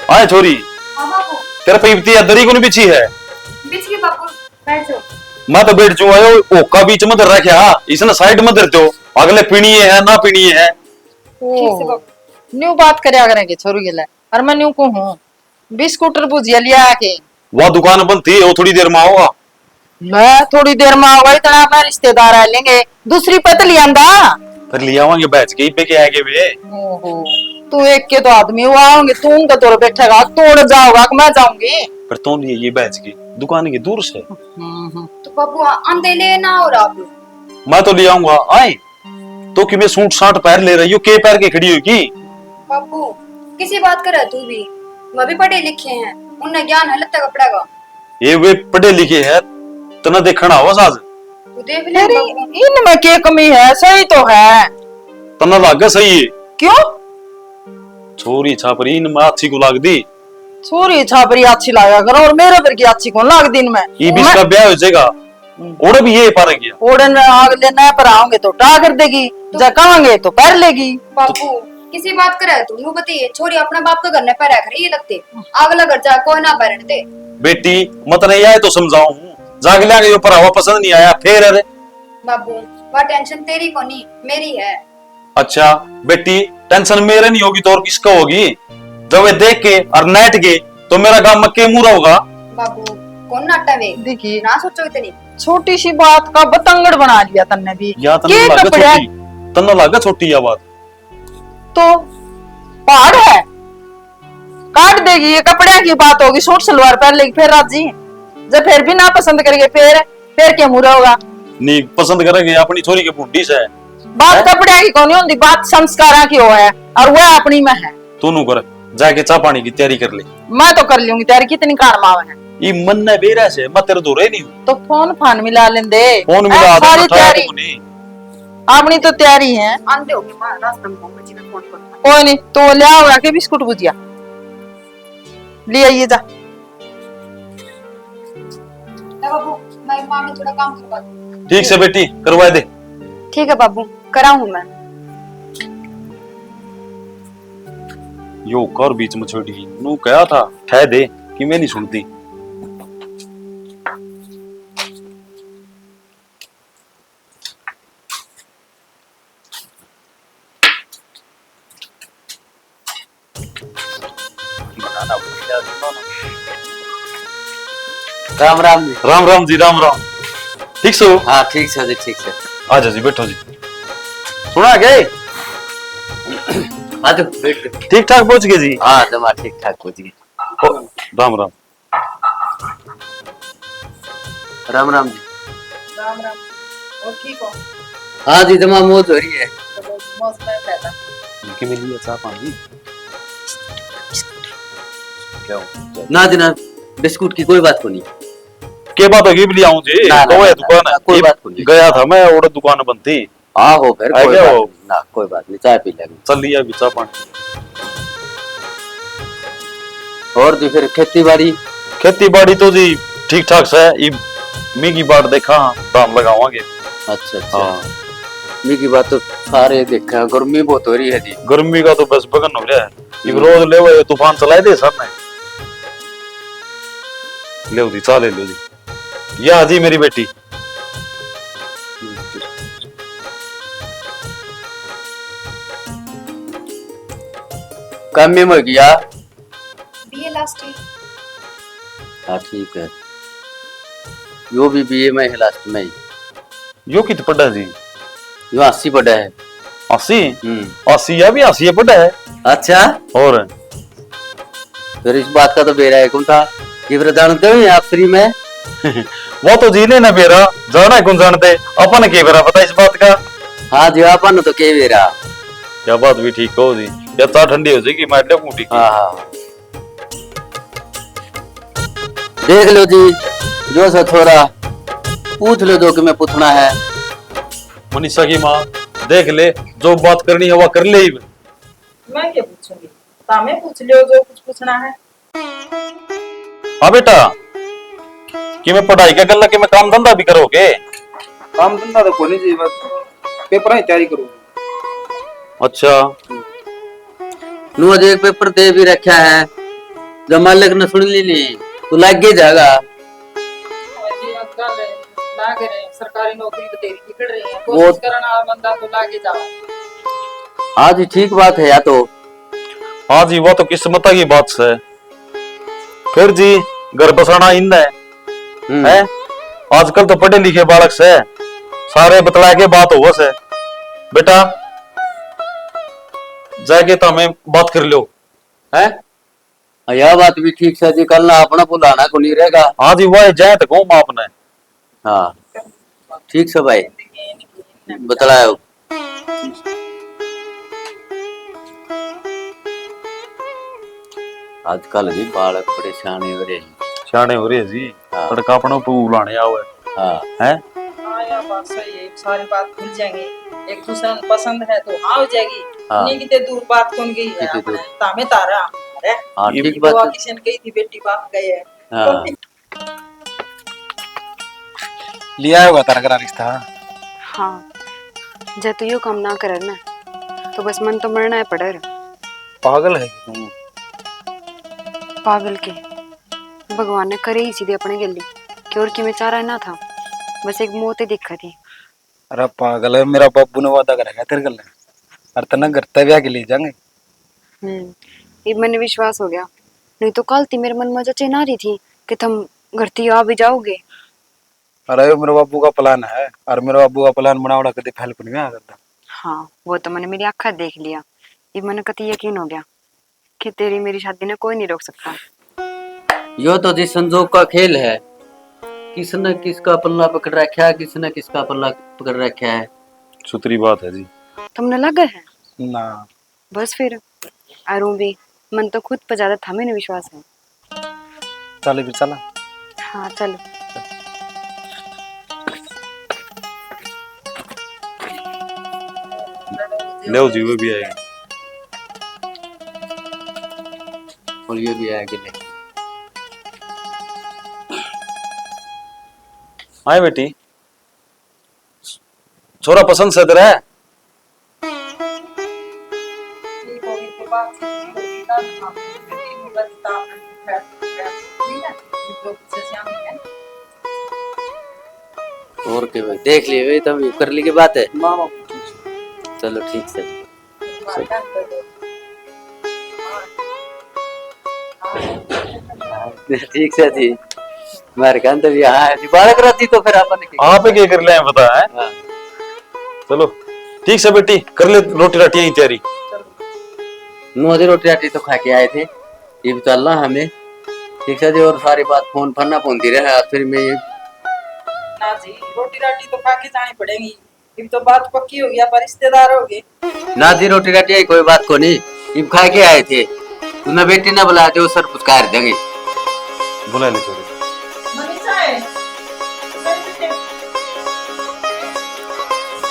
आए छोरी, हाँ बाबू। तेरा पीपती अदरी को बिछी है। बिछ गई बाबू, बैठ जाओ। मैं तो बैठ चुका है, ओका बीच में धर रखा, इसने साइड में धरते हो, अगले पीणीए है ना पीणीए है। ठीक से बाबू। न्यू बात करे करेंगे छोरू के लिए, और मैं न्यू को हूँ बिस्कुटर भुजिया लिया के। वह दुकान बंद थी, वो थोड़ी देर में आओगा। मैं थोड़ी देर में आऊंगा, इतना अपना रिश्तेदार आ लेंगे, दूसरी पतली आंदा। फिर ले आवांगे बैच के पे के आगे वे। ओहो, तू एक के तो आदमी हुआ होंगे, तू उनका तोड़ बैठेगा, तोड़ जाओगा कि मैं जाऊंगी। पर तो लिए ये बैच की दुकान की दूर से। तो बाबू अंधे ले ना और आप मैं तो ले आऊंगा। आए तो कि मैं सूट साट पैर ले रही हूँ, के पैर के खड़ी होगी। बाबू किसी बात कर तू भी, मैं भी पढ़े लिखे हैं, उन्हें ज्ञान है लत्ता कपड़ा का। ये वे पढ़े लिखे है, तना देखना हो साज। तू देख ले बाबू। इनमें क्या कमी है, सही तो है। तना लागे सही है। क्यों? छोरी छापरी इन में अच्छी को लाग दी। छोरी छापरी अच्छी लागा करो, और मेरे पर की अच्छी कौन लाग दिन में। ये बीच का ब्याह हो जाएगा, ओड़े भी ये पार गया। ओड़न आग लेना पर आओगे तो टा कर देगी, जा कहांगे तो पैर लेगी। बाबू किसी बात कर तू नू बताइए, छोरी अपना बाप का घर ने पैर रख रही है लगते, अगला घर जा कोई ना पैर दे। बेटी मत नहीं आए तो समझाऊं, जाग लिया ऊपर हवा पसंद नहीं आया फिर। अरे बाबू वह टेंशन तेरी को नहीं मेरी है। अच्छा बेटी, टेंशन मेरे नहीं होगी तो और किसका होगी? जब वे देख के और नेट के तो मेरा काम मक्के मुरा होगा। बाबू कौन नाटा वे, देखिए ना सोचो इतनी छोटी सी बात का बतंगड़ बना लिया तन्ने भी। या के कपड़े तना लागा छोटी या बात तो पहाड़ है, काट देगी। ये कपड़े की बात होगी, सूट सलवार पहन लेगी फिर राजी। जब फिर भी ना पसंद करेंगे फिर क्या मुरा होगा। नहीं पसंद करेंगे अपनी छोरी के बुढ़ी से। बात कपड़े की कौन होती, बात संस्कार की हो है, और वह अपनी में है। तू नु कर, जाके चाय पानी की तैयारी कर ले। मैं तो कर लूंगी तैयारी, कितनी कार मावे है। ये मन ने बेरा से मैं तेरे दूर नहीं हूं। तो फोन फान मिला लेंदे, फोन मिला दे, सारी तैयारी नहीं अपनी तो तैयारी है। आंधे होगी मां रास्ते में पहुंची में फोन कर। कोई नहीं, तो ले आओ आके बिस्कुट भुजिया ले आइए जा। बाबू मैं मां में थोड़ा काम करवा दूं। ठीक से बेटी करवा दे। ठीक है बाबू कराऊं मैं। यो कर बीच में छोड़ी नू कहा था ठह दे कि मैं नहीं सुनती। राम राम जी। राम राम जी, राम राम। ठीक से हो? हाँ ठीक से जी, ठीक से। आ जाओ जी, बैठो जी। सुना गए? हाँ तो बैठ। ठीक ठाक पहुंच गए जी? हाँ जमा ठीक ठाक पहुंच गए। राम राम। राम राम जी। राम राम, और ठीक हो? हाँ जी जमा मौज हो रही है। मौसम में पैदा इनके में लिया चाय पानी क्या हो? ना जी ना, बिस्कुट की कोई बात को नहीं। के बात होगी भी आऊं जी। ना, तो ना, है ना, दुकान ना, कोई बात को नहीं। गया था मैं, और दुकान बंद थी। हाँ हो फिर है कोई क्या बात वो? नहीं। ना कोई बात नहीं, चाय पी लेंगे। चल लिया भी चाय पानी। और जी फिर खेती बाड़ी? खेती बाड़ी तो जी ठीक ठाक से है। मी की बात देखा दाम लगावांगे। अच्छा अच्छा। हाँ मी की बात तो सारे देखा, गर्मी बहुत हो रही है जी। गर्मी का तो बस बगन हो रहा है। ये रोज ले वो तूफान चलाए दे सर ने। ले दी चाले ले दी। या जी मेरी बेटी। कम में हो गया? BA last year. हाँ ठीक है। यो भी बीए में है लास्ट में ही। यो कित पड़ा जी? यो 80 पड़ा है। 80? 80 या भी 80 पड़ा है। अच्छा, और फिर इस बात का तो बेरा है कौन था कि फिर जानते हो आप फ्री में? वो तो जी लेना बेरा जाना कौन जानते, अपन के बेरा पता इस बात का। हाँ जी अपन तो के बेरा। क्या बात भी ठीक हो जी, या ता ठंडी हो जाएगी मैं डे मुटी। हाँ हाँ देख लो जी, जो सा छोरा पूछ लो जो कि मैं पूछना है। मनीषा की माँ देख ले, जो बात करनी है वो कर ले। मैं क्या पूछूंगी, तामे पूछ लियो जो कुछ पूछना है। हाँ बेटा, कि मैं पढ़ाई का कर कि मैं काम धंधा भी करोगे? काम धंधा तो कोई नहीं जी, बस पेपर की तैयारी करूँ। अच्छा नु आज एक पेपर दे भी रखा है, जब मालिक ने सुन ली तो लग के जाएगा। जी आजकल लाग रहे हैं, सरकारी नौकरी तो तेरी बिगड़ रही है, वो- कोशिश करने वाला बंदा तो लागे जाओ। हाँ जी ठीक बात है। या तो हाँ जी वो तो किस्मत की बात से। फिर जी घर बसाना इन है आजकल तो पढ़े लिखे बालक से सारे बतला के बात हो से बेटा जाके तो हमें बात कर लो है। यह बात भी ठीक से जी, कल ना अपना बुलाना को नहीं रहेगा। हाँ जी वह जाए तो कहूँ आपने। हाँ ठीक से भाई बतलाओ। आजकल भी बालक परेशान हो रहे हैं। सियाने हो रहे जी हाँ। तड़का अपनों पे बुलाने आओ हाँ है। हाँ यार बात सही है, सारी बात भूल जाएंगे, एक दूसरे को पसंद है तो हाँ हो जाएगी। हाँ। नहीं कितने दूर बात कौन गई है कितने अपने दूर। तामे तारा है। हाँ ये ठीक बुआ बात है। किशन गई थी, बेटी बाप गए है। हाँ लिया होगा तारा का रिश्ता। हाँ जब तू यो काम ना कर ना तो बस मन तो मरना है पड़र। पागल है तुम। पागल के भगवान ने करे ही सीधे अपने गली कि और कि में चारा ना था, बस एक मौत ही दिक्कत थी। अरे पागल है, मेरा बाबू ने वादा करेगा तेरे गल और तना घर तक के ले जाएंगे। ये मैंने विश्वास हो गया, नहीं तो कल थी मेरे मन में जचे ना रही थी कि तुम घर थी आ भी जाओगे। अरे मेरे बाबू का प्लान है और मेरे बाबू का प्लान बनावड़ा कभी फैल पर नहीं आ करता। हाँ वो तो मैंने मेरी आँखा देख लिया, ये मैंने कति यकीन हो गया कि तेरी मेरी शादी ने कोई नहीं रोक सकता। यो तो जी संजोग का खेल है, किसने किसका पल्ला पकड़ रखा है, किसने किसका पल्ला पकड़ रखा है। सुतरी बात है जी। तुमने लगा है ना बस फिर आरू भी मन तो खुद पर ज्यादा था, मैंने विश्वास है। चले भी चला। हाँ चलो। ले जी वो भी आएगा। और ये भी आगे ले। आए बेटी छोरा पसंद से तेरा है। ठीक होगी तो बात सच्ची होगी तब हम बेटी को बता है ठीक है, तो से श्याम है। और के भाई देख लिए भाई तब कर ली की बात है। मामा चलो ठीक से बात कर दो। ठीक से जी। मार कान तो यहाँ जी बालक रहती तो फिर अपन आप क्या कर ले पता है। हाँ। चलो ठीक से बेटी कर ले रोटी राटियां की तैयारी। मोदी रोटी राटी तो खा के आए थे, ये भी चलना हमें ठीक से जी। और सारी बात फोन फन्ना फोनती रहे फिर में ये ना जी रोटी राटी तो खा के जानी पड़ेगी, अब तो बात पक्की हो गया पर रिश्तेदार हो गए। ना जी रोटी राटी आई कोई बात को नहीं, ये खा के आए थे। तूने बेटी ना बुलाया थे वो सर पुचकार देंगे। बुला ले छोरी। मनीषा है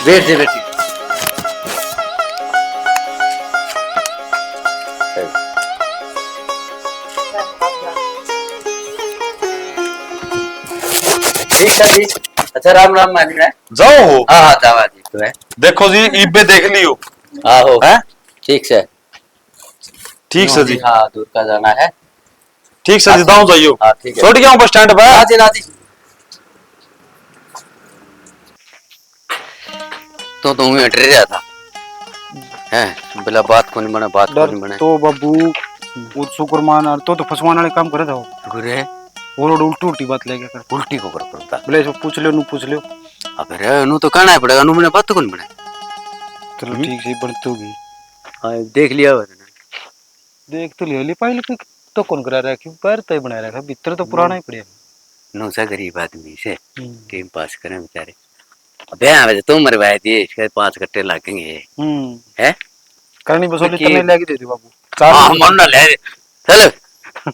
बैठ जा बेटी। ठीक है जी। अच्छा राम राम मान है। जाओ हो। हाँ हाँ जावा जी तो है। देखो जी ईब में देख लियो आहो है। ठीक से ठीक से जी। हाँ दूर का जाना है। ठीक से जी दाऊ जाइयो। हाँ ठीक है। छोड़ गया हूँ बस स्टैंड पे। हाँ जी ना जी। तो तुम हट रहा था हैं बिला बात को नहीं बना, बात को नहीं बना। डर तो बाबू वो शुक्रमान और तो फसवाने वाले काम करे था गुरे वो लोग उल्टी उल्टी बात लेके कर उल्टी को कर करता। बोले इसको पूछ लियो नू पूछ लियो। अबे रे नु तो कहना ही पड़ेगा, नु मैंने बात तो कौन बना। चलो ठीक से बनती होगी। हाँ देख लिया देख तो लियो ले पाइल तो कौन करा रहा है कि पैर तय बना रखा भीतर तो पुराना ही पड़े। नु सा गरीब आदमी से टाइम पास करें बेचारे। अबे आवे तुम मरवाए दिए इसके 5 कट्टे लगेंगे है करनी बस वाली कि- तने लेके दे दे बाबू। हां चार मन ना ले चल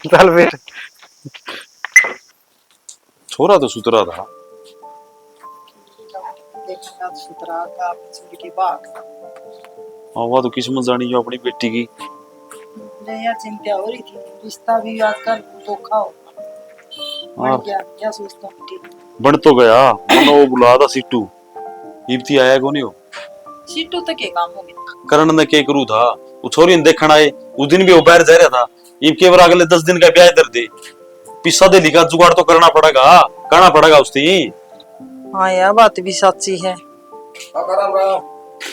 चल बैठ। छोरा तो सुतरा था। देखना सुतरा का पिछड़ की बात हाँ वो तो किस्मत जानी जो अपनी बेटी की। मुझे यह चिंता हो रही थी, रिश्ता भी आजकल धोखा हो हाँ। क्या सोचता हूँ ठीक। बन तो गया मैंने वो बुला था सिट्टू इब्ती आया को नहीं हो। सीटू तक के काम हो गया। करण ने के करू था वो छोरी ने देखण आए उस दिन भी वो बाहर जा रहा था इनके बार अगले 10 दिन का ब्याज दर दे, पिस्सा दे लिखा जुगाड़ तो करना पड़ेगा उसकी। हाँ यार बात भी सच्ची है।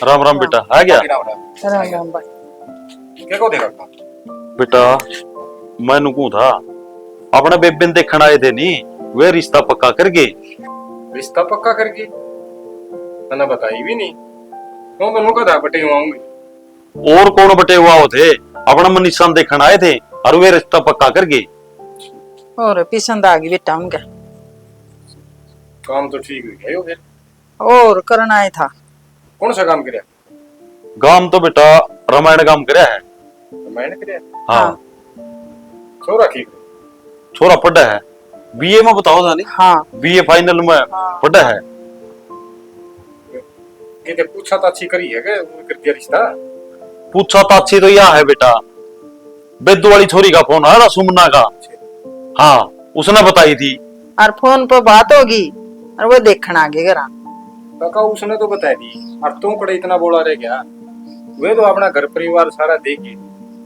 राम राम बेटा, आ गया राम राम भाई। क्या को देगा बेटा। मैं नुकू था अपने बेबे ने देखने आए थे नी, वे रिश्ता पक्का कर गए। रिश्ता पक्का करके मैंने बताई भी नहीं, तो मैं मुका था बटे आऊंगी। और कौन बटे हुआ हो थे, अपना मन निशान देखने आए थे और वे रिश्ता पक्का कर गए। और पसंद आ गई बेटा उनका। काम तो ठीक हुई है फिर। और करना ही था। कौन सा काम किया? गांव तो बेटा रामायण काम करे है। रामायण किया? हाँ, छोरा ठीक छोरा पढ़ा है बीए में, बताओ जानी। हाँ बीए फाइनल में पढ़ा है। कि पूछा तो अच्छी करी है के वो कर दिया रिश्ता। पूछा तो अच्छी तो यह है बेटा, बेदू वाली छोरी का फोन आया सुमना का। हाँ, उसने बताई थी। और फोन पर बात होगी और वो देखना आगे करा। काका उसने तो बता दी, और तुम कड़े इतना बोला रह गया। वे तो अपना घर परिवार सारा देगी,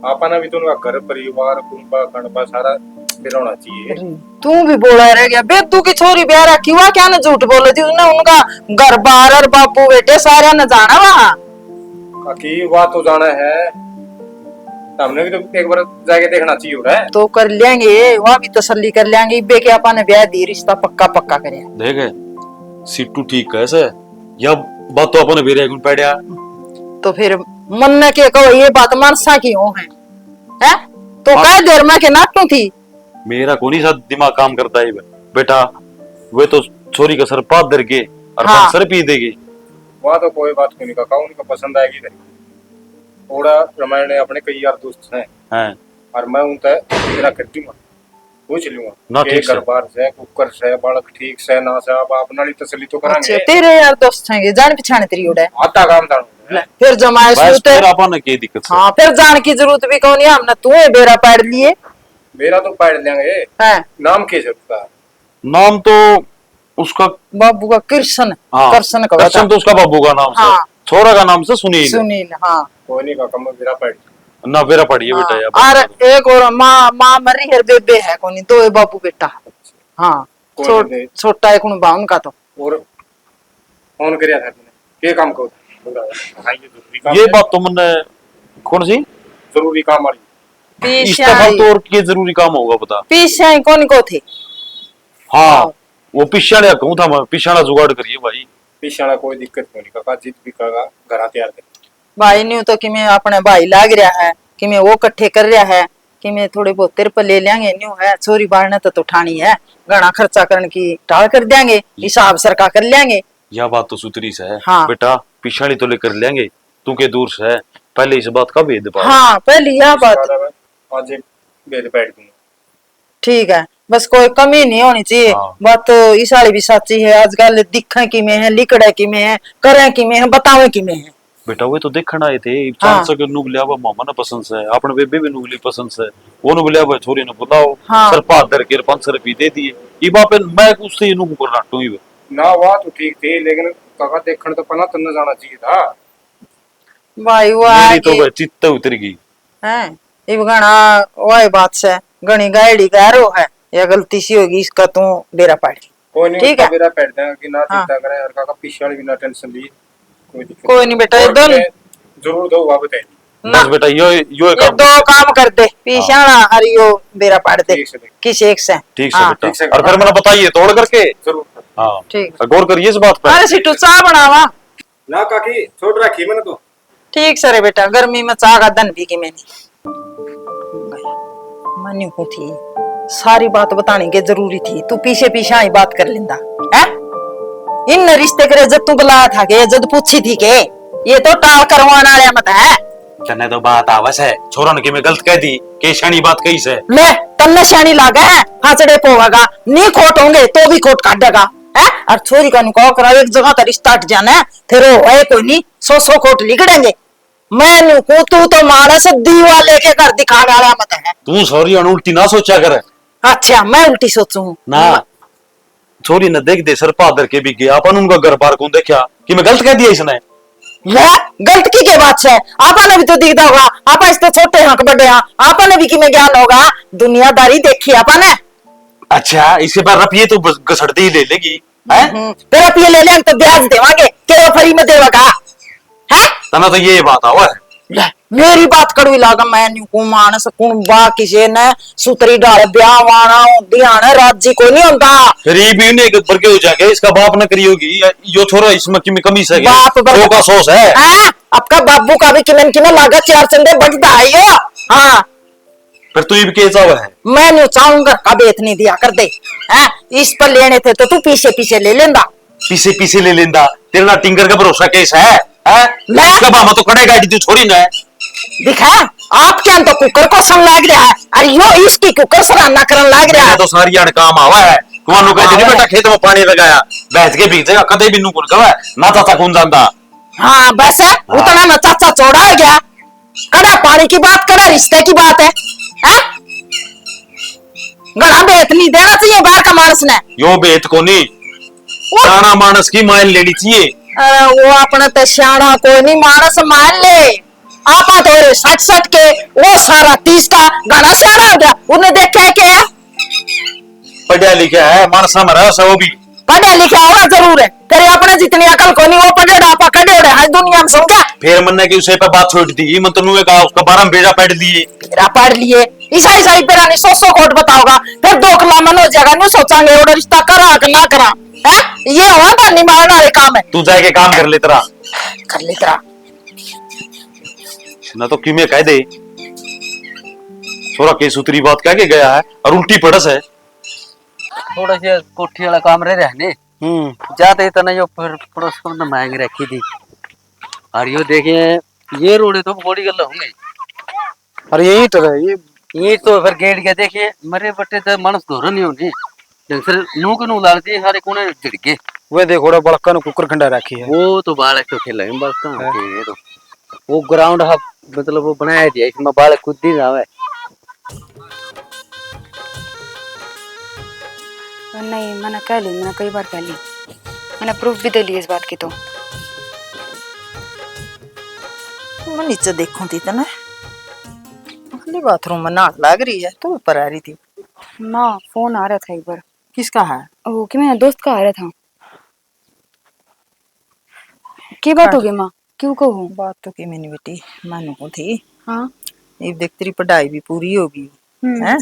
आपना भी तो उनका घर परिवार कुंबा कणबा सारा फिर होना चाहिए। तू भी बोला रह गया, बेदू की छोरी ब्याह रखी हुआ, क्या न झूठ बोले थी उसने। उनका घर बार और बापू बेटे सारे न जाना वहाँ। काकी बात तो जाना है, हमने भी तो एक बार जाके देखना चाहिए हो रहा है। तो कर लेंगे, वहाँ भी तसल्ली कर लेंगे। इब्बे के आपा ने ब्याह दी, रिश्ता पक्का पक्का करे। देखे सिट्टू ठीक कैसे या बात तो अपन भी रेगुन पड़ा। तो फिर मन ने के कहो ये बात मानसा की हो है? तो कह देर में के नाटू थी। मेरा कोनी सा दिमाग काम करता है बेटा। वे तो छोरी का सर पात दर के और हाँ। सर पी देगी। वहाँ तो कोई बात नहीं काका, उनका पसंद आएगी नहीं। थोड़ा रामायण ने अपने कई यार दोस्त हैं, और मैं उनसे तेरा कर दूंगा, पूछ ना लूंगा ठीक घर बार से कुकर से बालक ठीक से ना से, अब अपना तसली तो अच्छा करांगे। तेरे यार दोस्त हैं जान पहचान तेरी उड़े। आता काम था फिर जमाए बस सूते। फिर अपन की दिक्कत से। हाँ फिर जान की जरूरत भी कौन है, हमने तू है बेरा पाड़ लिए मेरा तो पाड़ लेंगे। है। नाम कैसे उसका? नाम तो उसका बाबू का कृष्ण। हाँ, कृष्ण का कृष्ण तो उसका बाबू का नाम से। हाँ। छोरा का नाम से सुनील। सुनील। हाँ कोई नहीं काका, मैं मेरा पाड़ ना बेरा पड़ी है बेटा और यार। एक और माँ मरी है, बेबे है कोनी, दो है बाबू बेटा। हाँ कोई नहीं। छोटा है कौन बाउन का। तो और फोन करिया था तुमने, के काम को हाँ, ये बात तो मैंने कौन सी जरूरी काम वाली इस्तेफा तो और के जरूरी काम होगा बता। पीछे कौन को थे? हाँ, वो पिछाड़ा कहूँ था मैं, पिछाड़ा जुगाड़ करिए भाई। पीछा कोई दिक्कत नहीं काका, जित भी काका घर तैयार कर। भाई न्यू तो कि मैं अपने भाई लाग रहा है, कि मैं वो कट्ठे कर रहा है, कि मैं थोड़े बहुत तेरे पर ले लेंगे। न्यू है छोरी बाढ़ने तो ठानी है, घना खर्चा करने की टाल कर देंगे, हिसाब सरका कर लेंगे। यह बात तो सुतरी से है। हाँ। बेटा पिछाड़ी तो लेकर लेंगे, तू के दूर से है, पहले इस बात का भेद पा। हाँ पहली यह बात आज एक बेद बैठ दूंगा। ठीक है, बस कोई कमी नहीं होनी चाहिए। हाँ। बात तो इस वाली भी सच्ची है, आजकल दिखे की में है, लिकड़े की में है, करे की में है, बतावे की में है। बेटा वे तो देखना आए थे हाँ। चांस के नुग लिया मामा ने पसंद से, अपने बेबे भी नुगली पसंद से, वो नुग लिया छोरी ने बुलाओ। हाँ। सर पात दर के 500 रुपये दे दिए। ये बाप मैं उससे नुग कर नाटू ही। ना वहाँ तो ठीक थी, लेकिन काका देखने तो पना तन्ने जाना चाहिए था। भाई वो मेरी तो आगे वह चित्त उतर गई है। इब घना वही बात से घनी गाड़ी गारो है, या गलती सी होगी इसका तू बेरा पाड़। कोई नहीं, ठीक है। मेरा बैठ देगा कि ना हाँ। चिंता करे, और काका पीछे वाली भी ना टेंशन ली। कोई दिक्कत कोई नहीं बेटा, ये और दोनों मैं जरूर दो वहाँ बताइए। ना बस बेटा यो ये काम दो काम कर दे, पीछाना हरियो बेरा पाड़ दे ठीक से देख। किस एक से। ठीक से हाँ, बेटा। ठीक से। और फिर मैंने बताइए तोड़ करके। जरूर। हाँ ठीक। गौर करिए इस बात पर। अरे सिट्टू चाह बनावा। ना काकी छोड़ रखी मैंने तो। ठीक सरे बेटा, गर्मी में चाह का दन भी की मैंने मनु को थी सारी बात बताने की जरूरी थी, तू पीछे पीछे ही बात कर लेंदा है। इन रिश्ते करे जब तू बुलाया था के, जब पूछी थी के, ये तो टाल करवाना वाला मत है। तने तो बात आवस है, छोरा ने कि मैं गलत कह दी, के शानी बात कही से। ले तन्ने शानी लागा है, हाचड़े पोवागा, नी खोट होंगे तो भी खोट काटेगा है। और छोरी का नुकाव करा एक जगह तर स्टार्ट जाना है, फिर वो है कोई नहीं 100 खोट लिखड़ेंगे। मैं नुकू तू तो मानस दीवा लेके कर दिखा डाला मत है। तू सॉरी उल्टी ना सोचा कर। अच्छा मैं उल्टी सोचूं ना छोरी ने देख दे सर पादर के भी गया अपन उनका घर बार को देखा कि मैं गलत कह दिया इसने। ले गलत की क्या बात है? आपने भी तो दिखता होगा, आप इस तो छोटे हक बड़े हैं, आपने भी किमें ज्ञान होगा, दुनियादारी देखी आपने। अच्छा इसके बाद रुपये तो घसड़ते ही ले लेगी है? तेरा पिए ले लेंगे तो ब्याज देवांगे, केवल फ्री में देवागा है? तना तो ये बात हुआ है। ले, मेरी बात कड़वी लागा, मैं न्यू को मानस कुण बा किसी ने सुतरी डाल ब्याह वाना ध्यान राज्य को नहीं होता। फिर ये भी नहीं ऊपर के हो जाके इसका बाप न करी होगी, यो छोरा इसमें की कमी से बाप सौ का सोच है। आपका बाबू का भी किमें किमें लागा, चार चंदे बढ़ता है यो। हाँ फिर तू ये भी कैसा हुआ है? मैं नहीं चाहूंगा का बेत नहीं दिया कर दे है? इस पर लेने थे तो तू पीछे पीछे ले लेंदा। पीछे पीछे ले लेंदा, तेरे ना टिंगर का भरोसा कैसा है? मैं इसका बाप तो कड़ेगा तू छोड़ी ना है। दिखा आपके अंदर तो कुकर को सन लाग रहा है, अरे यो इसकी कुकर सराहना करन लाग रहा है। तो सारी अड़ काम आवा है, तुहानू कहते नहीं बेटा खेत में पानी लगाया बैठ के भीग जाएगा, कदे भी नू कुल कवा ना चाचा कौन जानता। हाँ बस है, उतना में चाचा चौड़ा हो गया। कड़ा पानी की बात, कड़ा रिश्ते की बात है? गड़ा बेत नहीं देना चाहिए बाहर का मानस ने। यो बेत को नहीं, सारा मानस की मान लेनी चाहिए। अरे वो अपना तो सियाणा कोई नहीं, मानस मान ले। आपा तो 60 के वो सारा 30 का गाना सियाणा हो गया, उन्हें देख के क्या पढ़ा लिखा है मानसा मरा सा वो भी पढ़े लिखे होगा जरूर है, तेरे अपने जितनी अकल को नहीं वो पढ़े आपा कड़े उड़े हर दुनिया में समझा। फिर मन की उसे पे बात छोड़ दी, मन तनु कहा उसका 12 भेजा पढ़ दिए। तेरा पढ़ लिए ईसाई साई पेरा नहीं 100 कोट बताओगा, फिर 2 किला मन हो जाएगा, नहीं सोचांगे वो रिश्ता करा कि ना करा है? ये हुआ था निभाने वाले काम है। तू जाके काम कर ले तेरा, कर ले तेरा ना तो क्यों में कह दे छोरा के सूत्री बात कह के गया है और उल्टी पड़स है। थोड़ा सा कोठी वाला काम रह रहने जाते इतना जो फिर पड़ोस को तो मांग रखी थी। और यो देखिए ये रोडे तो बड़ी गल होंगे। अरे यही तो है ये तो फिर गेट के देखिए मरे बट्टे तो मानस धोरो नहीं होनी, फिर नू के नू लाल दी सारे कोने झिड़के। वे देखो रे बड़का ने कुकर खंडा रखी है। वो तो बालक तो खेल रहे बस तो ये तो वो ग्राउंड है, मतलब वो बनाया दिया इसमें बालक खुद ही जावे। नहीं मैंने कह ली, मैंने कई बार कह ली, मैंने प्रूफ भी दे ली इस बात की। तो मैं नीचे देखूं थी तना अगली बाथरूम में नाक लग रही है तो ऊपर आ रही थी। माँ फोन आ रहा था एक बार। किसका है? वो कि मेरा दोस्त का आ रहा था। क्या बात हो गई माँ, क्यों कहूँ? बात तो की मैंने बेटी मानू को थी। हाँ ये देख तेरी पढ़ाई भी पूरी होगी है,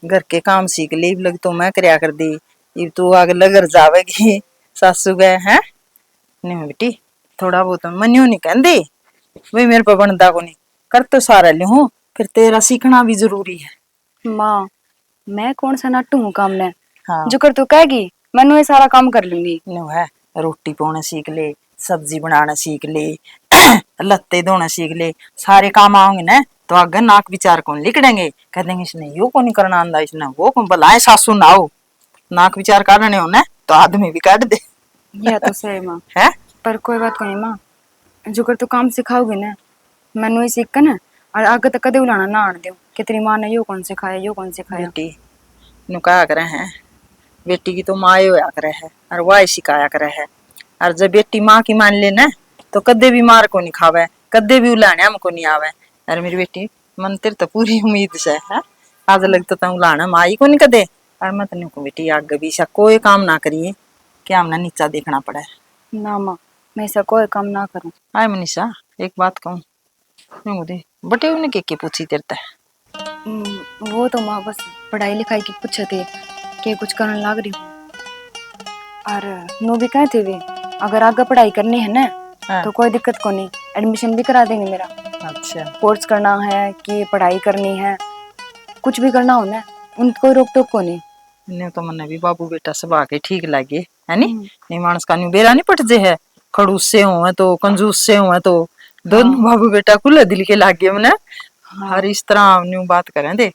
घर के काम सीख ले लग तो मैं करया कर दी, ये तू आगे लगर जावेगी सासू गए हैं। नहीं बेटी थोड़ा बहुत मनियो नहीं कहती भाई मेरे पर बनता को नहीं कर तो सारा लिहूं, फिर तेरा सीखना भी जरूरी है। माँ मैं कौन सा नट्टू हूँ काम में? हाँ जो कर तू कहेगी मैं ये सारा काम कर लूंगी। नो है, रोटी पाना सीख ले, सब्जी बनाना सीख ले, लत्ते धोना सीख ले, सारे काम आओगे ना तो आगे नाक विचार कौन लिखड़ेंगे, कह देंगे इसने यो को नहीं करना आंदा, इसने वो कौन भलाए सासू ना हो। नाक विचार काटने हो ना तो आदमी भी काट दे। यह तो सही माँ है पर कोई बात को नहीं माँ, जो कर तू काम सिखाओगे ना मैनू ही सीख कर ना, और आगे तक कदे उलाना ना आने दो कि तेरी माँ ने यो कौन सिखाया यो कौन सिखाया। बेटी नु कहा करे है, बेटी की तो माँ होया करे है और वह सिखाया करे है, और जब बेटी माँ की मान ले ना तो कदे भी मार को नहीं खावे, कदे भी उलाने हमको नहीं आवे। अरे मेरी बेटी मन तेरे तो पूरी उम्मीद से है, आज लगता तो उलाना माई को नहीं कदे, और मैं तेन को बेटी आगे भी ऐसा कोई काम ना करिए कि हमने नीचा देखना पड़े। ना माँ मैं ऐसा कोई काम ना करूँ। आय मनीषा एक बात कहूँ, बटे उन्हें के पूछी तेरे ते? वो तो माँ बस पढ़ाई लिखाई की पूछे थे कि कुछ करने लग रही हूँ, और नो भी कहे थे वे अगर आगे पढ़ाई करनी है ना तो कोई दिक्कत को नहीं, एडमिशन भी करा देंगे मेरा। अच्छा कोर्स करना है कि पढ़ाई करनी है, कुछ भी करना हो ना उनको कोई रोक टोक को नहीं। ने तो मने भी बाबू बेटा सब आके ठीक लगे है नी, नहीं मानस का न्यू बेरा नहीं पट जे है, खड़ूस से हुए तो कंजूस से हुए तो दोनों बाबू बेटा खुला दिल के लागे मने। हर इस तरह न्यू बात करें दे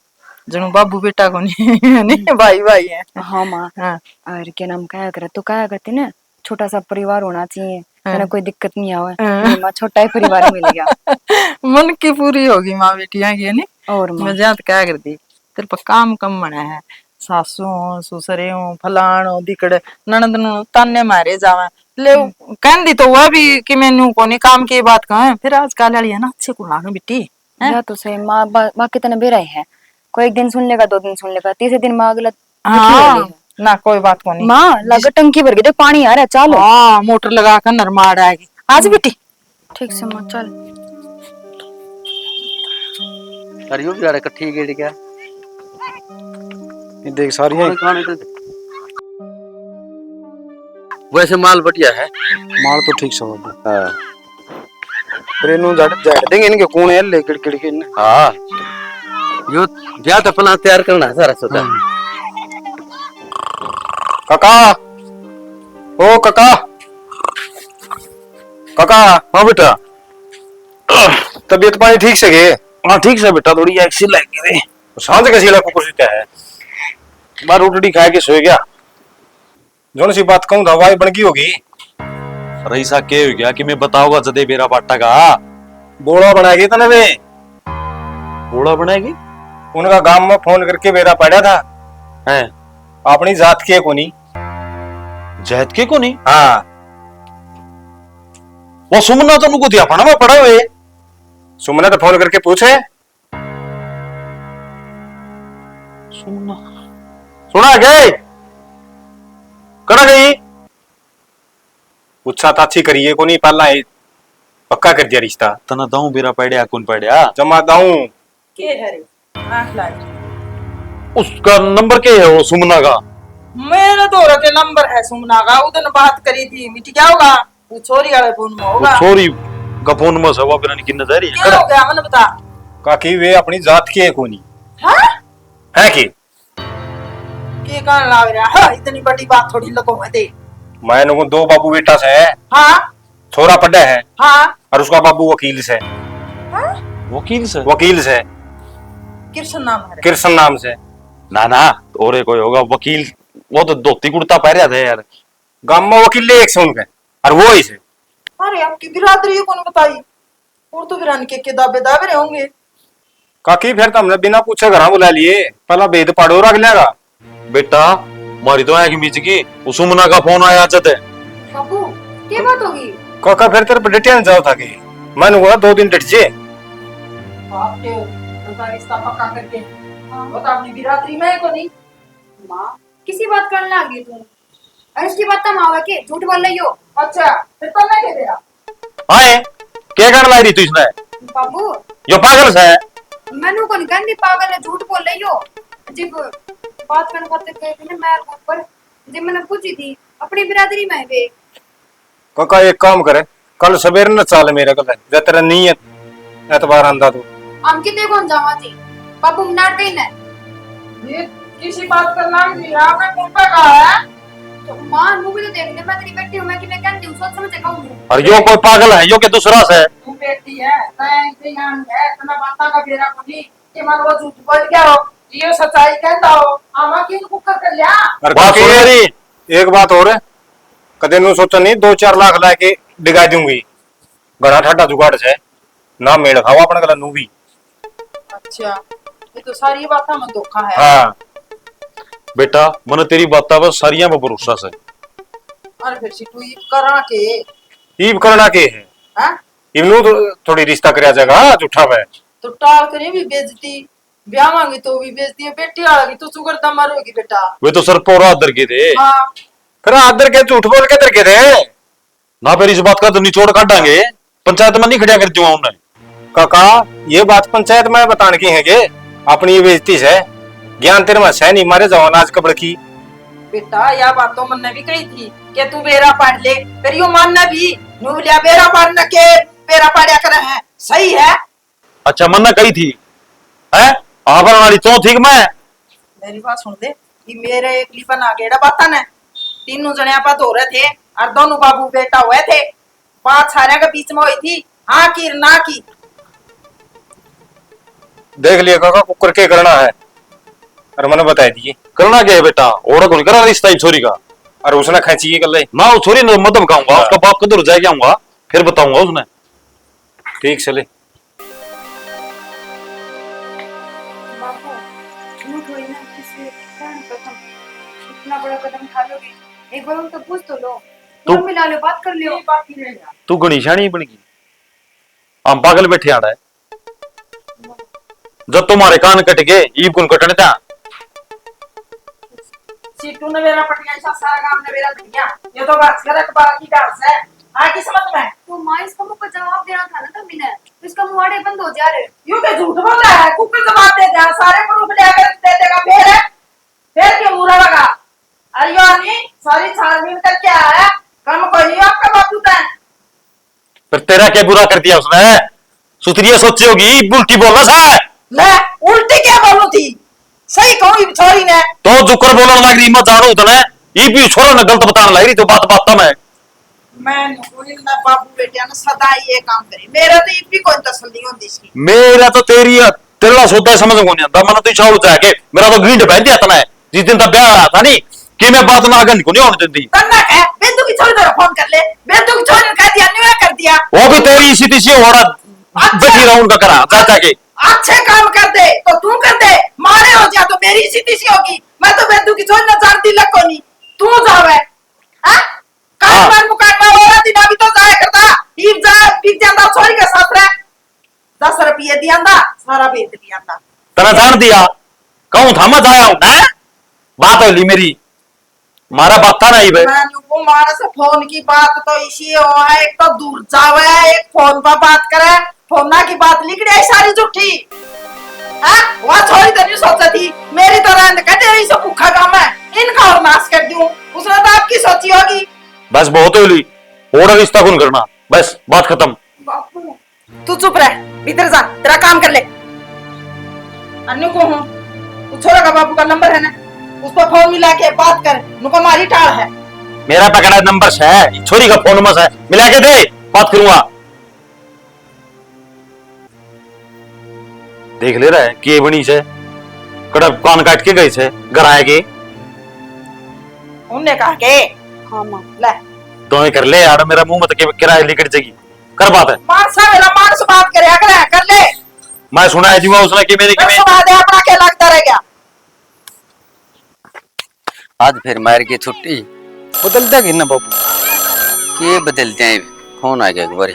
जनु बाबू बेटा को नहीं भाई भाई है। हाँ माँ और क्या नाम कहा कर तो कहा करते ना छोटा सा परिवार होना चाहिए, मैंने कोई दिक्कत नहीं आवे, माँ छोटा ही परिवार मिल गया। मन की पूरी होगी माँ बेटियां की नहीं। और मजाक क्या कर दी तेरे पर काम कम बना है, सासू हो ससुरे हो फलाण हो दिकड़ ननद नु ताने मारे जावे ले कहन दी तो वह भी कि मैनू कोनी काम की बात कहा फिर आज काल वाली है ना अच्छे को लागे बेटी या तो सही माँ माँ कितने बेरा है, कोई एक दिन सुन लेगा, 2 दिन सुन लेगा, तीसरे दिन माँ अगला दुखी हो हाँ लेगा। ना कोई बात कोनी माँ लगा टंकी भर के देख पानी आ रहा है, चलो। हाँ मोटर लगा कर नरमाड़ आएगी आज बेटी। ठीक से माँ चल। अरे यो भी यार इकट्ठी गेड़ी क्या ये देख सारी खाने खाने तो वैसे माल बढ़िया है। माल तो ठीक से होगा। हाँ फिर इन्हों जड़ जड़ देंगे इनके कौन है ले किड़ के इन्हें। हाँ यो क्या तो अपना तैयार करना है सारा सोचा। काका, ओ काका, काका। हाँ बेटा। तबीयत पानी ठीक से गे? हाँ ठीक से बेटा, थोड़ी एक्सी लग गई। सांझ कैसी लगा कुछ क्या है? बार रोटी खा के सोए गया। जोन सी बात कहूँ दवाई बन गई होगी। अरे ऐसा क्या हो गया कि मैं बताऊंगा जदे बेरा बाटा का बोड़ा बनाएगी तने वे। बोड़ा बनाएगी उनका गांव में फोन करके बेरा पड़ा था। है अपनी जात के कोनी। जहद के को नहीं। हाँ वो सुमना तो नुको दिया पड़ा में पड़ा हुए। सुमना तो फोन करके पूछे। सुमना सुना गए कड़ा गई पूछा ताछी करिए कोनी पहला पक्का कर दिया रिश्ता। तना दाऊ बेरा पड़िया कौन पड़िया जमा दाऊं। के है रे आंख लागी उसका नंबर क्या है वो सुमना का। मेरे तो के नंबर है सुमना का उधर बात करी थी मिट क्या होगा वो छोरी वाले फोन में होगा। छोरी का फोन में सवा बिना की नजर क्या हो गया मैंने बता। काकी वे अपनी जात के कोनी हाँ है कि के कहने लग रहा हाँ इतनी बड़ी बात थोड़ी लगो है दे। मैं नुको 2 बाबू बेटा से है। हाँ छोरा पढ़ा है हाँ और उसका बाबू वकील से। हाँ वकील से वकील से कृष्ण नाम है रे। कृष्ण नाम से। ना ना और कोई होगा वकील। वो तो धोती कुर्ता पहन थे यार। गांव में वकील ले एक से उनके और वो ही से। अरे आपकी बिरादरी कौन बताई और तो बिरान के दावे दावे रहे होंगे। काकी फिर तो हमने बिना पूछे घर बुला लिए पहला भेद पाड़ो रख लेगा। बेटा मारी तो है मीच की सुमना का फोन आया चते बाबू क्या बात होगी? काका फिर तेरे डटिया जाओ था कि मैंने बोला 2 दिन डट जे। बाप के उनका रिश्ता पक्का करके वो तो अपनी बिरादरी में को नहीं। माँ किसी बात करने लगी तू? अरे इसकी बात तो माँ के झूठ बोल रही हो। अच्छा फिर तो मैं कह दिया आए क्या करने लाई रही तू इसने बाबू जो पागल से है। मैनू को गंदी पागल है, झूठ बोल रही हो। जब बात करने खाते कहते हैं मैं ऊपर जब मैंने पूछी थी अपनी बिरादरी में वे। काका एक काम करे कल सवेरे न चाल मेरे कल जब तेरा नीयत एतबार आंदा तो हम कितने कौन जावा थी बाबू मनाते ही ना। ये किसी बात करना नहीं आपने मुंह पे कहा है। तो माँ मूवी तो देखने मैं तेरी बेटी हूँ, मैं कि मैं कहती हूँ सोच समझ के कहूँगी। और यो कोई पागल है यो के दूसरा से। तू बेटी है मैं इंतजाम है इतना बाता का बेरा को नहीं कि मन वो झूठ बोल गया हो ये सच्चाई कहता हो आमा की कुकर कर लिया। और बात काकी सुन मेरी। एक बात और है कदे नु सोचा नहीं 2-4 लाख लाके डिगा दूंगी घड़ा ठाडा जुगाड़ से ना मेल खाओ अपन गला नु भी। अच्छा ये तो सारी बातें में धोखा है। हाँ बेटा मन तेरी बात बस सारिया में भरोसा से। और फिर से तू ये करा के ईब करना के है हां इवनु तो थोड़ी रिश्ता करया जाएगा झूठा है तो टाल करे भी बेइज्जती ब्याह मांगी तो भी बेइज्जती है बेटी आएगी तो सुगर दम मारोगी बेटा। वे तो सर पोरा दर के थे हां फिर आदर के झूठ बोल के दर के थे ना फिर इस बात का तो निचोड़ काटांगे पंचायत में नहीं खड़िया कर दूंगा उन्हें। काका ये बात पंचायत में बताने की है के अपनी बेइज्जती से ज्ञान तेरे में सह नहीं मारे जाओ अनाज कबड़ की। बेटा यह बात तो मन भी कही थी कि तू बेरा पाड़ ले फिर यो मानना भी नूलिया बेरा पाड़ना के बेरा पाड़या करे है सही है। अच्छा मन कही थी है आभरण वाली तो ठीक मैं। मेरी बात सुन दे ये मेरे एक लिपन आ गेड़ा बाता ने तीनों जने आपा हो रहे थे और दोनों बाबू बेटा हुए थे बात सारे के बीच में हुई थी हाँ की ना की। देख लिया काका कुकर के करना है और मैंने बता दिए करना क्या है बेटा और कौन करा रिश्ता ही छोरी का। और उसने खींची कल ना वो छोरी ने मत बताऊंगा उसका बाप किधर जाके आऊंगा फिर बताऊंगा उसने। ठीक चले। बाबू झूठ हुई ना किसी इतना बड़ा कदम उठा लोगे, एक बार उनको पूछ तो लो तू मिला लो, बात कर लियो। तू गणिशानी बन गई, हम पागल बैठे आड़ा है। जब तुम्हारे कान कट गए ईब कौन कटने था। सीटू ने मेरा पटिया ऐसा सारा काम ने मेरा दिया, ये तो बात करे बात की डांस है। आगे समझ में तो माँ इसका मुंह का जवाब देना था ना तभी ने, इसका मुहाड़े बंद हो जा रहे। यूं के झूठ बोल रहा है, कुकर जवाब दे जा, सारे प्रूफ ले आकर दे देगा, फिर क्यों बुरा लगा। अरे यानी सारी छानबीन करके आया, कम कोई नहीं आपका बापू था। फिर तेरा क्या बुरा कर दिया उसने? सुतरिया सोची होगी उल्टी बोलना सा। ले उल्टी क्या बोलू थी, सही कहूं छोरी ने तो जुकर बोलने लग रही, मत जानो उतने ये भी छोरो ने गलत बताने लग रही, तो बात बात में मैं कोई ना बाबू बेटिया ने सदा ये काम करे, मेरा तो ये भी कोई तसल्ली होती इसकी। मेरा तो तेरा सौदा समझ को नहीं आता। मैंने तो इच्छा जाके मेरा तो ग्रीन पहन दिया था, जिस दिन तक ब्याह आया था नहीं कि मैं बात में आगे नहीं होने देती। तन्ना कह बेंदु की छोरी तरह फोन कर ले, बेंदु की छोरी ने कह दिया नहीं कर दिया, वो भी तेरी इसी तीसी हो रहा बैठी रहा उनका करा चाचा के। अच्छे काम कर दे तो तू कर दे, मारे हो जा तो मेरी इसी तीसी होगी। मैं तो बेंदु की छोरी ने जानती लग को नहीं, तू जावे हां कान मुकान में वाला दिन अभी तो जाए करता ईब जा बिक जांदा छोरी के साथ रह 10 रुपये दियांदा सारा बेच दियांदा। तना जान दिया कहूं था मत आया हूं है, बात होली मेरी मारा बात था नहीं भाई। मैं को मारे से फोन की बात तो इसी हो है, एक तो दूर जावे, एक फोन पर बात करे, फोना की बात लिख रही सारी झूठी। हां वो छोरी तो नहीं सोचा थी मेरी तरह कहते रही से भूखा काम है, इनका और नाश कर दूं, उसने तो आपकी सोची होगी। बस बहुत होली और रिश्ता कौन करना, बस बात खत्म। बापू तू चुप रह, भीतर जा तेरा काम कर ले। अन्नू को हूं तू छोरा का बापू का नंबर है ना, उस पर फोन मिला के बात कर, नुको मारी टाल है। मेरा पकड़ा नंबर है, छोरी का फोन नंबर है, मिला के दे बात करूंगा। देख ले रहा है कि बनी से कड़क कान काट के गई से घर आए के उनने कहा के हाँ माँ। ले तो कर ले यार, मेरा मुंह मत के किराए लेकर जाएगी कर बात है। मानसा मेरा मान से बात करे अगर कर ले, मैं सुना है जीवा उसने कि मेरी मैं सुना दे अपना क्या लगता रह गया। आज फिर मार की छुट्टी बदलता कि ना बाबू, के बदलते हैं। फोन आ गया एक बारी,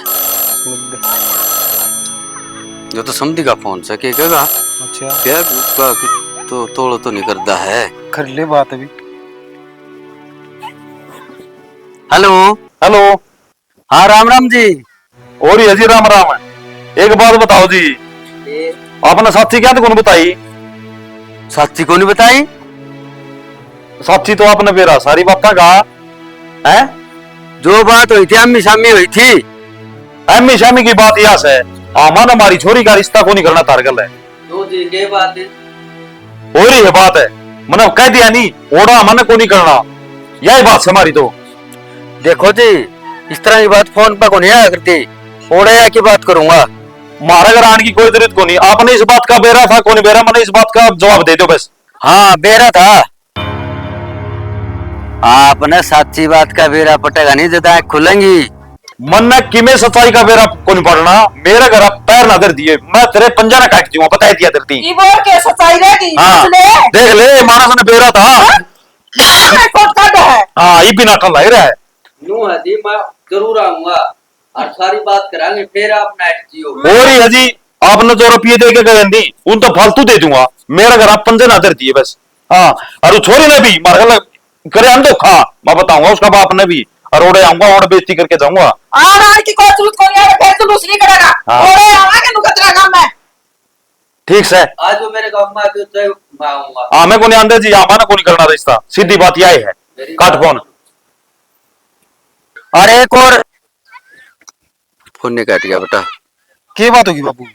जो तो समझी का फोन से के कहेगा अच्छा क्या का तो तोड़ो तो नहीं करता है। कर ले बात अभी। Hello hello. हाँ राम राम जी। और ये जी राम राम है। एक बात बताओ जी, आपने साथी क्या तो कौन बताई? साथी को नहीं बताई? साथी तो आपने बेरा सारी बातें कहा है, जो बात हुई थी अम्मी शामी हुई थी। अम्मी शामी की बात यह है, आमान हमारी छोरी का रिश्ता को नहीं करना तारगल है। तो जी ये बात है, हो रही है बात है, मैंने कह दिया नहीं ओड़ा मन को नहीं करना, यही बात है हमारी। तो देखो जी इस तरह की बात फोन पर को नहीं आया करती, ओढ़े की बात करूंगा। मारा घर आने की कोई जरूरत को नहीं, आपने इस बात का बेरा था कौन बेरा, मैंने इस बात का जवाब दे दो बस। हाँ बेरा था, आपने सच्ची बात का बेरा पटेगा नहीं, जदा खुलेंगी। मन ने किमे सच्चाई का बेरा कौन पड़ना, मेरे घर पैर ना धर दिए, मैं तेरे पंजा ना काट दूंगा, बता दिया धरती। ये बोल के सच्चाई रहेगी, हाँ ले देख ले मानस ने बेरा था। मैं कोट काट है। हाँ ये भी नाटक लग रहा है। नो है जी, मैं जरूर आऊंगा और सारी बात करांगे, फिर आप नाइट जियो। हो रही है जी, आपने जो रुपये दे के गए नहीं उन तो फालतू दे दूंगा, मेरा घर आप पंजे ना धर दिए बस। हाँ और वो छोरी ने भी मार करे अनदोखा, मैं बताऊंगा उसका बाप ने भी, और ओड़े आऊंगा और बेइज्जती करके जाऊंगा। आराम की कोई जरूरत को नहीं है, फिर तो दूसरी करेगा। हाँ। ओए आवांगे नु कतरा काम है। ठीक से आज वो मेरे गांव में आते तो मैं आऊंगा। हाँ मैं को नहीं आंदे जी, आमाना को नहीं करना रिश्ता, सीधी बात यही है। काट फोन। अरे एक और फोन नहीं काट गया बेटा। के बात होगी बाबू?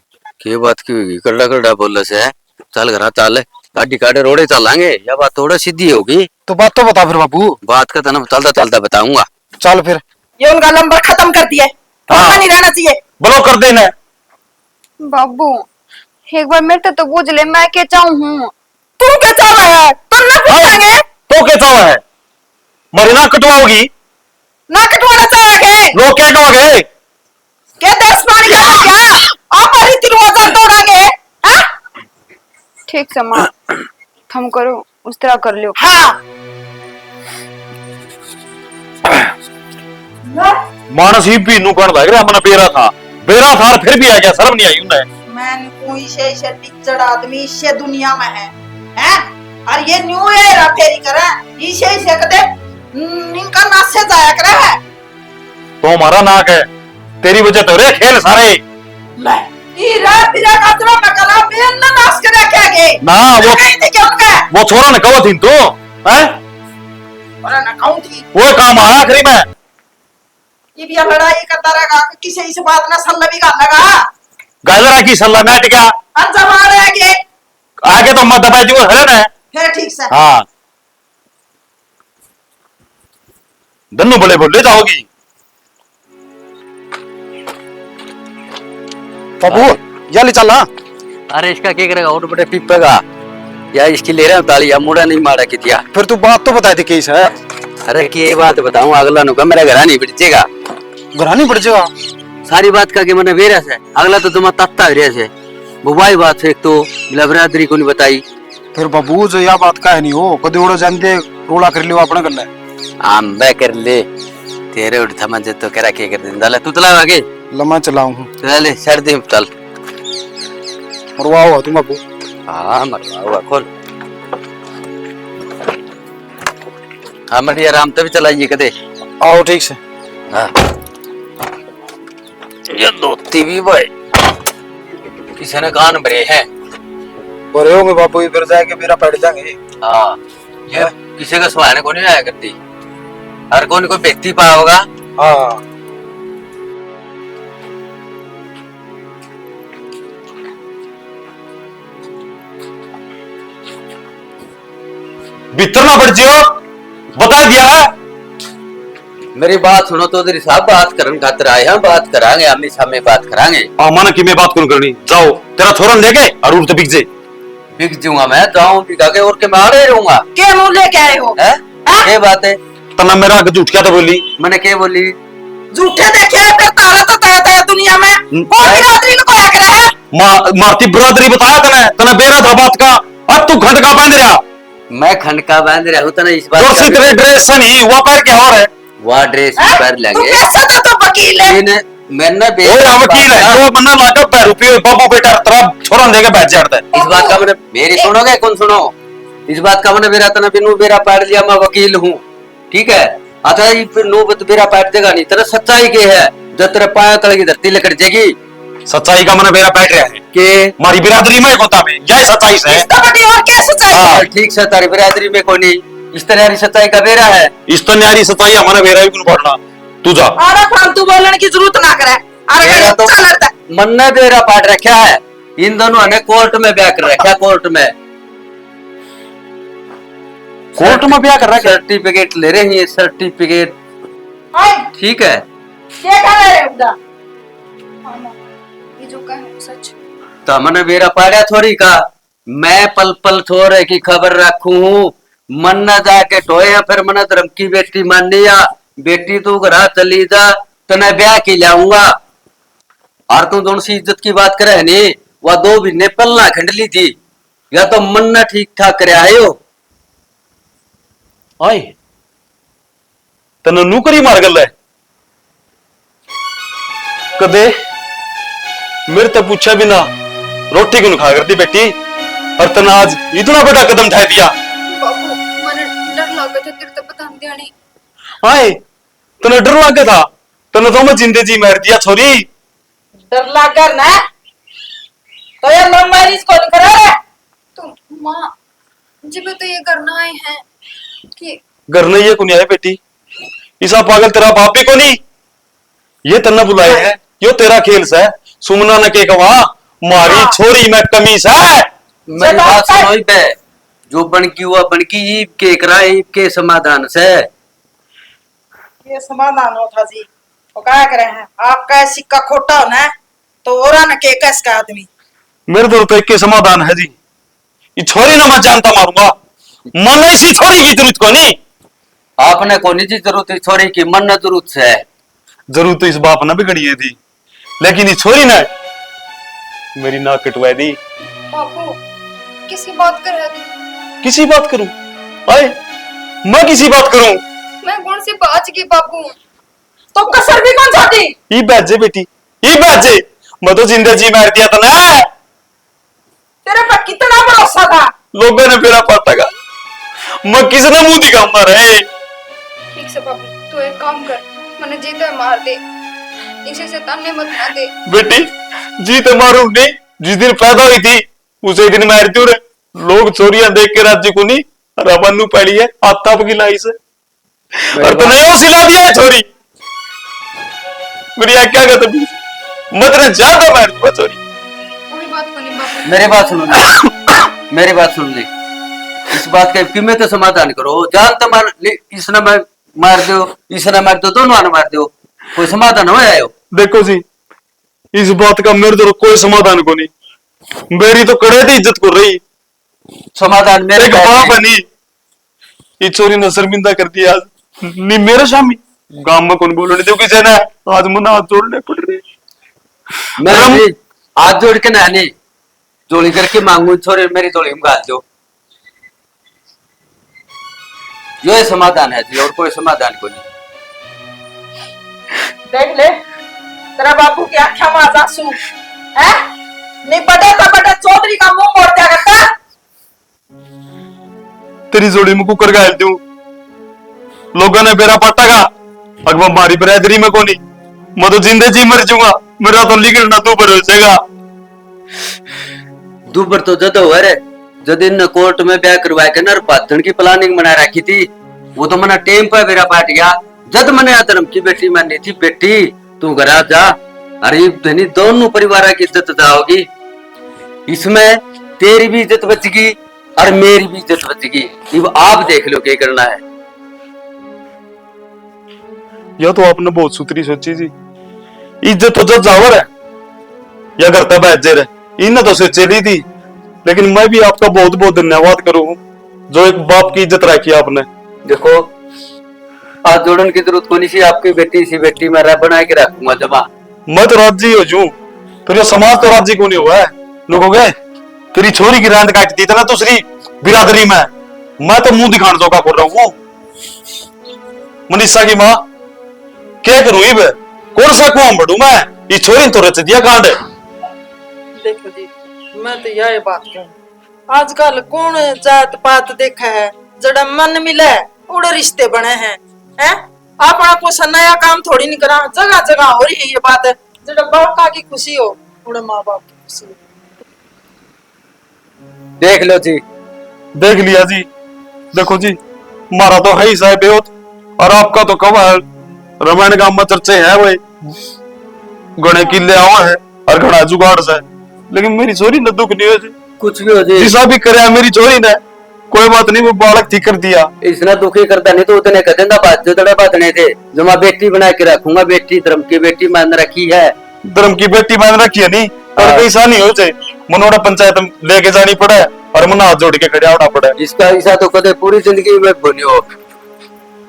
के बात की होगी, करड़ा करड़ा बोल से है। चल घर चल, गाड़ी काटे रोड़े चलांगे, या बात थोड़ा सीधी होगी। तो बात तो बता फिर बाबू। बात का तना चलता चलता बताऊंगा। चल फिर। ये उनका नंबर खत्म कर दिया, हाँ। नहीं रहना चाहिए। ब्लॉक कर देना। बाबू एक बार मेरे तो पूछ ले, मैं क्या चाहूँ हूँ। तू क्या चाह रहा है, तुम ना पूछेंगे तो क्या चाह है, मरी ना कटवाओगी, ना कटवाना चाहेंगे। लोग क्या कहोगे? क्या दस पानी का क्या आप हरी तिरुवाजा तोड़ेंगे? हाँ ठीक से माँ हम करो उस तरह कर लो। हाँ मानस ही पीनू कण लग रहा मन बेरा था और फिर भी आ गया, शर्म नहीं आई उन्हें। मैं कोई से टिचड़ आदमी इससे दुनिया में है और ये न्यू ईयर फेरी करे इसे कदे इनका नासे जाया करे है। तो हमारा नाक है, तेरी वजह तो रे खेल सारे। ले ई रे बिना कचरा में करा बेन ना नाश करे क्या गे ना वो कहीं थी क्यों का वो छोरा ने कहो थी तू हैं, और ना कहूं थी वो काम आया आखिरी में। ये भी लड़ाई करता रहेगा किसी इस बात ना सल्ला भी कर लगा गलरा की सल्ला मैट क्या अनजमा रहेगे आगे तो मत दबाई दी है ना। फिर ठीक से हाँ दन्नू बड़े बोले जाओगी बाबू जल्दी चलना। अरे इसका क्या करेगा, और बड़े पिपेगा या इसकी ले रहा हूँ ताली, या मुड़ा नहीं मारा कितिया। फिर तू बात तो बताई थी कैसे है। अरे की बात बताऊं, अगला नुका मेरा घर नहीं बिटेगा, घरानी पड़ जाएगा। सारी बात का के मैंने वेरा से अगला तो तुम तत्ता वेरा से वो भाई बात से एक तो बिरादरी को नहीं बताई। फिर बाबू जो यह बात का है नहीं हो कदे उड़ो जानते रोला कर लियो अपना करना है। आम बे कर ले तेरे उठ थमन जे तो करा के कर दिन दले तू तला आगे लम्मा चलाऊं हूं चले सर्दी चल मरवा हुआ तुम बाबू। हाँ मरवा हुआ खोल हाँ मरिया राम तभी चलाइए कदे आओ ठीक से। हाँ ये धोती भी भाई किसी ने कान भरे हैं और होंगे बाबू इधर जाके मेरा पड़ जाएंगे। हाँ ये किसी का सुहाने को नहीं आया करती, हर कोई कोई व्यक्ति पा होगा। हाँ बितर पड़ जियो बता दिया है। मेरी बात सुनो तो तेरी साहब बात करन खातिर आए हैं, बात करांगे आमने सामने बात करांगे। माना कि मैं बात कौन करनी, जाओ तेरा छोरन लेके और उड़ तो बिक जाए। बिक जाऊंगा मैं, जाऊं बिका के और के मैं आड़े रहूंगा। के मुंह लेके आए हो हैं ये बात है तना मेरा आगे झूठ क्या तो बोली मैंने क्या बोली। झूठे देखे फिर तारा तो ताया दुनिया में कौन बिरादरी को कोया करे है। मारती बिरादरी बताया तने तने बेरा था बात का। अब तू खंड का बांध रहा, मैं खंड का बांध रहा हूं तो इस बात कुर्सी तेरे ड्रेस से नहीं वो पैर क्या और है। वह ड्रेस हैं? कर तू लेंगे कैसा तो वकील है मैंने ओ या वकील है जो मन्ना लागा पैर रुपये बाबू बेटा तेरा छोरा लेके बैठ जाता है। इस बात का मैंने मेरी सुनोगे कौन सुनो, इस बात का मैंने मेरा तना बिनु बेरा पाट लिया, मैं वकील हूँ ठीक है। अच्छा ये फिर नो बेरा पाट देगा नहीं, तेरा सच्चाई के है जो तेरे पाया तले की धरती लकड़ जाएगी। सच्चाई का मन मेरा बैठ रहा है के हमारी बिरादरी में होता में यह सच्चाई से है। इसका बड़ी और क्या सच्चाई है हाँ ठीक से तारी बिरादरी में कोई नहीं इस तरह सच्चाई का बेरा है। इस तो न्यारी सच्चाई हमारा बेरा भी कुन पढ़ना तू जा। और फालतू बोलने की जरूरत ना करे बेरा तो अरे चलता मन ने बेरा पाट रखा है, इन दोनों ने कोर्ट में ब्याह कर रखा, कोर्ट में में ब्याह कर रखा है। सर्टिफिकेट ले रहे हैं, सर्टिफिकेट ठीक है। क्या कर रहे हो उधर ये जो कहा है सच। तो मैंने बेरा पाड़ा थोड़ी का, मैं पल पल छोरे की खबर रखू हूँ, मन न जाके टोया फिर मन धर्म की बेटी मान लिया, बेटी तू घर चली जा तने ब्याह की लाऊंगा। और तू दोनों सी इज्जत की बात करे नहीं, वह 2 महीने पलना खंडली थी या तो मन न ठीक ठाक करे आयो। आई तने नौकरी मार गल है कदे मेरे तो पूछा बिना रोटी क्यों खा करती बेटी, और तने आज इतना बड़ा कदम उठा दिया। बाबू मैंने डर लगा था तेरे तो बता दिया नहीं। हाय तने डर लगा था, तने तो मैं जिंदे जी मार दिया छोरी। डर लागर ना तो ये लव मैरिज कौन करा है। तो माँ जब तो ये करना आए हैं कि घर नहीं ये कुनिया है बेटी, ईसा पागल तेरा बाप भी को नहीं, ये तन्ना बुलाए है यो तेरा खेल से सुमना न के कवा मारी हाँ। छोरी में कमीज है। मेरी बात सुनो बे, जो बनकी हुआ बनकी ईब के करा ईब के समाधान से ये समाधान होता जी वो क्या करे हैं आपका सिक्का खोटा होना है तो और न के कस का आदमी मेरे दो रुपए के समाधान है जी, ये छोरी ना मैं जानता मारूंगा, मन इसी छोरी की जरूरत को नहीं। आपने को निजी जरूरत है छोरी की, मन न जरूरत है। जरूरत तो इस बाप ने बिगड़ी है थी, लेकिन ये छोरी ने मेरी नाक कटवा दी। बाबू किसी बात कर रहा था। किसी बात करूं आए मैं किसी बात करूं। मैं कौन सी बात की बाबू। तो कसर भी कौन छोटी? ई बाजे बेटी, ई बाजे। मैं तो जिंदा जी मार दिया था ना। तेरे पर कितना भरोसा था। लोगों ने मेरा पता का, मैं किसने मुंह दिखाऊंगा रे। ठीक से बाबू, तू एक काम कर, मैंने जीते मार दे, इसे से ताने मत ना दे। बेटी जीते मारू नहीं, जिस दिन पैदा हुई थी उसे दिन मार दी रे। लोग चोरियां देख के राज्य को नहीं, रबन नु पड़ी है आता की लाई से, और तूने वो सिला दिया है छोरी। मेरी क्या कहते भी मत ने ज्यादा मार दूंगा छोरी। कोई बात को नहीं बाबू। मेरी बात सुनो जी, मेरी बात सुन ली। इस बात का कीमत तो समाधान करो। जान तो इसने मार दो, इसने मार दो, दोनों ने मार दो, कोई समाधान हो आयो। देखो जी, इस बात का मेरे तो कोई समाधान को नहीं। मेरी तो कड़े थी इज्जत कर रही, समाधान मेरे एक बाप बनी, ये चोरी ने शर्मिंदा कर दिया आज। नहीं मेरे शामी गांव में कौन बोलो नहीं, किसी ने आज मुन्ना हाथ जोड़ने पड़ रहे। मैं भी हाथ जोड़ के नानी जोड़ी करके मांगू, छोरे मेरी जोड़ी में गाल दो। ये समाधान है जी, और कोई समाधान को नहीं। देख ले, तेरा बापू की आख्या में आजासू है, नहीं बड़े तो बड़े चौधरी का मुंह मोड़ दिया करता। तेरी जोड़ी में कुकर गाल दूं, लोगों ने मेरा पट्टा का अगर हमारी बरादरी में कोनी, मैं तो जिंदे जी मर जाऊंगा। मेरा तो लिखना तू भरोसेगा। दूबर तो जद हुआ रे, जद इन कोर्ट में ब्याह करवा के ना पाथन की प्लानिंग बना रखी थी, वो तो मना टेम पर मेरा पाट गया। जद मैंने आधर्म की बेटी मानी थी, बेटी तू घर आ जा, अरे धनी दोनों परिवार की इज्जत जाओगी। इसमें तेरी भी इज्जत बचेगी और मेरी भी इज्जत बचेगी। अब आप देख लो क्या करना है। यह तो आपने बहुत सुथरी सोची जी। इज्जत तो जब जावर है या करता बैठे रहे, इन तो सोचे ली थी। लेकिन मैं भी आपका बहुत बहुत धन्यवाद करूं, जो एक बाप की इज्जत रखी आपने। देखो हाथ जोड़न की जरूरत कोनी सी, आपकी बेटी सी बेटी मैं बना के रखूंगा जमा। मैं तो राजी हो जू, फिर ये समाज तो राजी को नहीं हुआ है। लोगों गए तेरी छोरी की रांद काट दी था ना दूसरी बिरादरी में, मैं तो मुंह दिखाने जोगा कर रहा हूँ। मनीषा की माँ क्या करूं, इब कौन सा कुआं बढ़ू मैं, ये छोरी तो रच दिया कांड। देखो जी, मैं तो यही बात कहूँ, आजकल कौन जात पात देखा है, जड़ा मन मिले उड़े रिश्ते बने हैं। अपना कुछ नया काम थोड़ी नहीं करा, जगह जगह हो रही है ये बात है। जड़ा बाप की खुशी हो, उड़े माँ बाप की खुशी हो। देख लो जी, देख लिया जी। देखो जी, हमारा तो है ही साहब बेहोत, और आपका तो कब है रामायण गांव में चर्चे है वही गणे किले आवा है और घड़ा जुगाड़ से। लेकिन मेरी चोरी न दुख नहीं हो जी, कुछ भी हो जी, जिसा भी करे मेरी चोरी ने, कोई बात नहीं, वो बालक ठीक कर दिया। इसने दुखी करता नहीं तो उतने कहते ना बात जो तड़े बातने थे, जो मैं बेटी बना के रखूंगा, बेटी धर्म की बेटी मान रखी है। धर्म की बेटी मान रखी है नहीं, और कैसा नहीं हो जाए मनोड़ा पंचायत लेके जानी पड़े और मना हाथ जोड़ के खड़े होना पड़े। इसका ऐसा तो कदे पूरी जिंदगी में बनियो।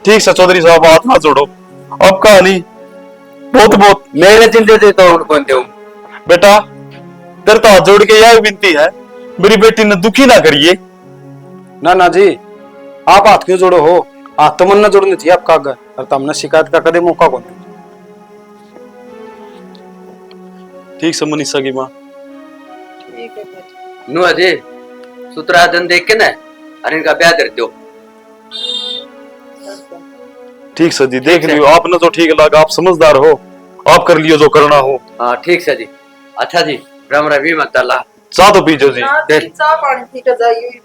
ठीक से चौधरी साहब हाथ जोड़ो, अब कहानी बहुत बहुत मेरे जिंदे देता हूँ उनको दे। बेटा तेरे तो हाथ जोड़ के यह विनती है, मेरी बेटी ने दुखी ना करिए। ना ना जी, आप हाथ क्यों जोड़ो हो, हाथ तो मन न जोड़नी चाहिए आपका आगे, और तुमने शिकायत का कदे मौका कौन। ठीक से मनीषा की माँ। ठीक है फिर। नु अजय सूत्राधन देख के ना अरे इनका ब्याह कर दो। ठीक से जी, देख लियो आपने तो ठीक लगा, आप समझदार हो, आप कर लियो जो करना हो। हाँ ठीक से जी। अच्छा जी, राम रवि मत अल्लाह। चाह तो पीजो जी। चाह पानी पी के जाइए।